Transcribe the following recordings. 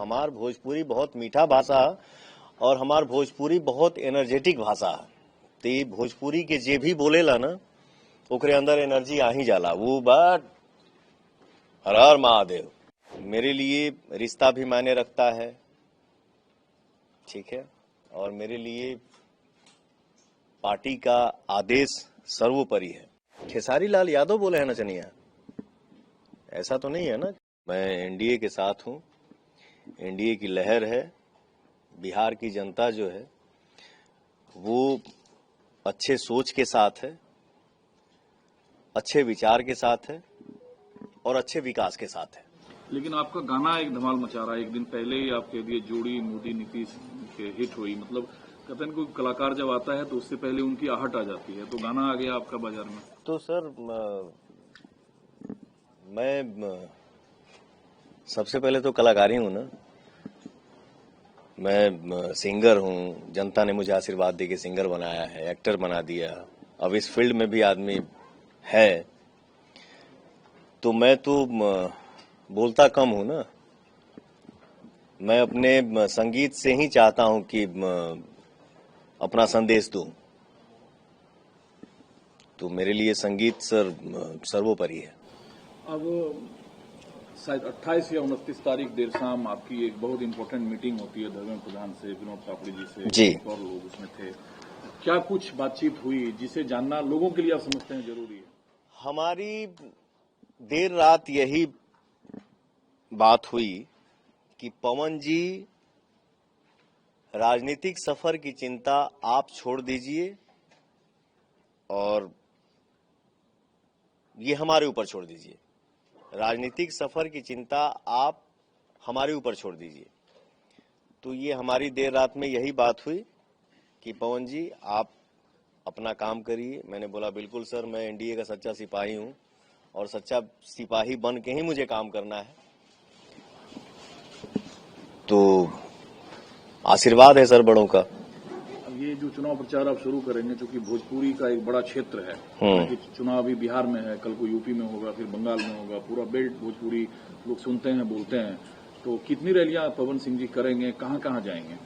हमार भोजपुरी बहुत मीठा भाषा है और हमार भोजपुरी बहुत एनर्जेटिक भाषा है। तो ये भोजपुरी के जे भी बोलेला ना ओकरे अंदर एनर्जी आ ही जाला। वो बात हर हर महादेव। मेरे लिए रिश्ता भी मायने रखता है, ठीक है, और मेरे लिए पार्टी का आदेश सर्वोपरि है। खेसारी लाल यादव बोले हैं नचनिया, ऐसा तो नहीं है ना। मैं एनडीए के साथ हूं, एनडीए की लहर है। बिहार की जनता जो है वो अच्छे सोच के साथ है, अच्छे विचार के साथ है और अच्छे विकास के साथ है। लेकिन आपका गाना एक धमाल मचा रहा है। एक दिन पहले ही आपके लिए जोड़ी मोदी नीतीश के हिट हुई। मतलब कहते हैं कोई कलाकार जब आता है तो उससे पहले उनकी आहट आ जाती है, तो गाना आ गया आपका बाजार में। तो सर मैं सबसे पहले तो कलाकार ही हूं ना। मैं सिंगर हूं, जनता ने मुझे आशीर्वाद दे के सिंगर बनाया है, एक्टर बना दिया। अब इस फील्ड में भी आदमी है तो मैं तो बोलता कम हूं ना। मैं अपने संगीत से ही चाहता हूं कि अपना संदेश दूं। तो मेरे लिए संगीत सर्वोपरि है। अब शायद 28 या 29 तारीख देर शाम आपकी एक बहुत इंपॉर्टेंट मीटिंग होती है धर्मेंद्र प्रधान से, विनोद पापड़ी जी से जी। और लोग उसमें थे। क्या कुछ बातचीत हुई जिसे जानना लोगों के लिए आप समझते हैं जरूरी है? हमारी देर रात यही बात हुई कि पवन जी राजनीतिक सफर की चिंता आप छोड़ दीजिए और ये हमारे ऊपर छोड़ दीजिए। राजनीतिक सफर की चिंता आप हमारे ऊपर छोड़ दीजिए। तो ये हमारी देर रात में यही बात हुई कि पवन जी आप अपना काम करिए। मैंने बोला बिल्कुल सर, मैं एनडीए का सच्चा सिपाही हूं और सच्चा सिपाही बन के ही मुझे काम करना है। तो आशीर्वाद है सर बड़ों का। अब ये जो चुनाव प्रचार आप शुरू करेंगे, चूंकि भोजपुरी का एक बड़ा क्षेत्र है, कि चुनाव अभी बिहार में है, कल को यूपी में होगा, फिर बंगाल में होगा, पूरा बेल्ट भोजपुरी लोग सुनते हैं, बोलते हैं। तो कितनी रैलियां पवन सिंह जी करेंगे, कहां कहां जाएंगे?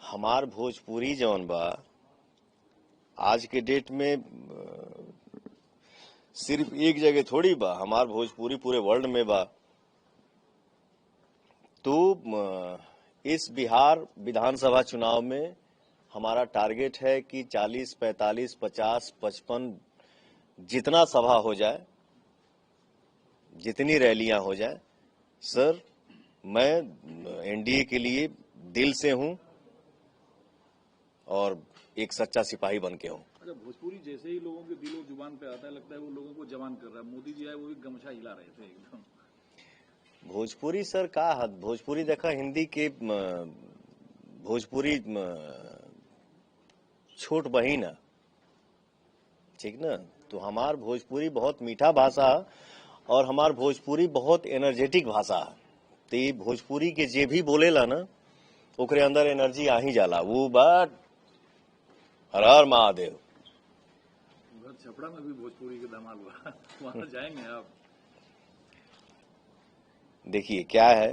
हमार भोजपुरी जौन बा आज के डेट में सिर्फ एक जगह थोड़ी बा। हमार भोजपुरी पूरे वर्ल्ड में बा। तो इस बिहार विधानसभा चुनाव में हमारा टारगेट है कि 40, 45, 50, 55 जितना सभा हो जाए, जितनी रैलियां हो जाए, सर मैं एनडीए के लिए दिल से हूं और एक सच्चा सिपाही बन के हूं। अच्छा, भोजपुरी जैसे ही लोगों के दिलो जुबान पे आता है, लगता है वो लोगों को जवान कर रहा है। मोदी जी आए वो भी गमछा हिला रहे थे एकदम। भोजपुरी सर का हद, भोजपुरी देखा हिंदी के भोजपुरी छोट बहिन है, ठीक ना। तो हमार भोजपुरी बहुत मीठा भाषा है और हमार भोजपुरी बहुत एनर्जेटिक भाषा है। तो ये भोजपुरी के जे भी बोलेला ना ओकरे अंदर एनर्जी आ ही जाला। वो बात हर हर महादेव। उधर छपड़ा में भी भोजपुरी के धमाल हुआ, वहां जाएंगे आप? देखिए क्या है,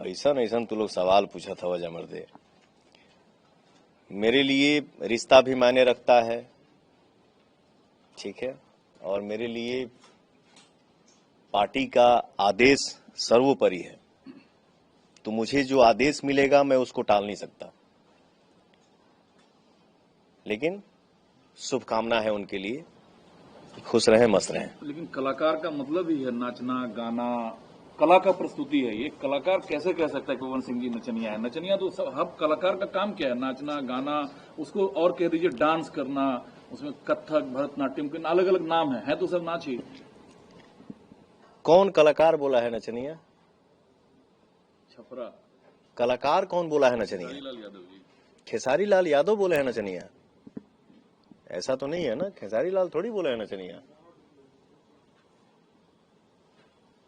ऐसा ऐसा तो लोग सवाल पूछा था वजह मर्दे। मेरे लिए रिश्ता भी मायने रखता है, ठीक है, और मेरे लिए पार्टी का आदेश सर्वोपरि है। तो मुझे जो आदेश मिलेगा मैं उसको टाल नहीं सकता। लेकिन शुभकामना है उनके लिए, खुश रहें, मस्त रहें। लेकिन कलाकार का मतलब ही है नाचना गाना, कला का प्रस्तुति है ये। कलाकार कैसे कह सकता है कि पवन सिंह जी नचनिया है? नचनिया तो सब, हर कलाकार का काम क्या है? नाचना गाना, उसको और कह दीजिए डांस करना, उसमें कथक भरतनाट्यम के अलग अलग नाम है तो सब नाच ही। कौन कलाकार बोला है नचनिया? छपरा कलाकार कौन बोला है नचनिया? खेसारी लाल यादव जी। खेसारी लाल यादव बोले हैं नचनिया, ऐसा तो नहीं है ना। खेसारी लाल थोड़ी बोले हैं नचनिया,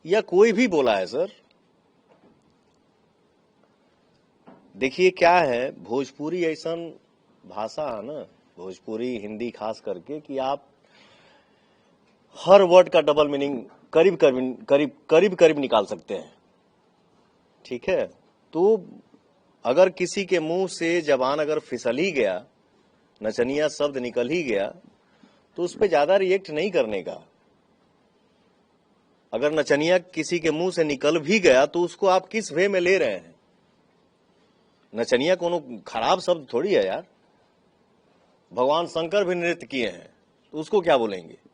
या कोई भी बोला है सर। देखिए क्या है, भोजपुरी ऐसा भाषा है ना, भोजपुरी हिंदी खास करके, कि आप हर वर्ड का डबल मीनिंग करीब करीब करीब करीब करीब निकाल सकते हैं। ठीक है, तो अगर किसी के मुंह से जबान अगर फिसल ही गया, नचनिया शब्द निकल ही गया, तो उस पर ज्यादा रिएक्ट नहीं करने का। अगर नचनिया किसी के मुंह से निकल भी गया तो उसको आप किस वे में ले रहे हैं? नचनिया कोनो खराब शब्द थोड़ी है यार। भगवान शंकर भी नृत्य किए हैं, तो उसको क्या बोलेंगे?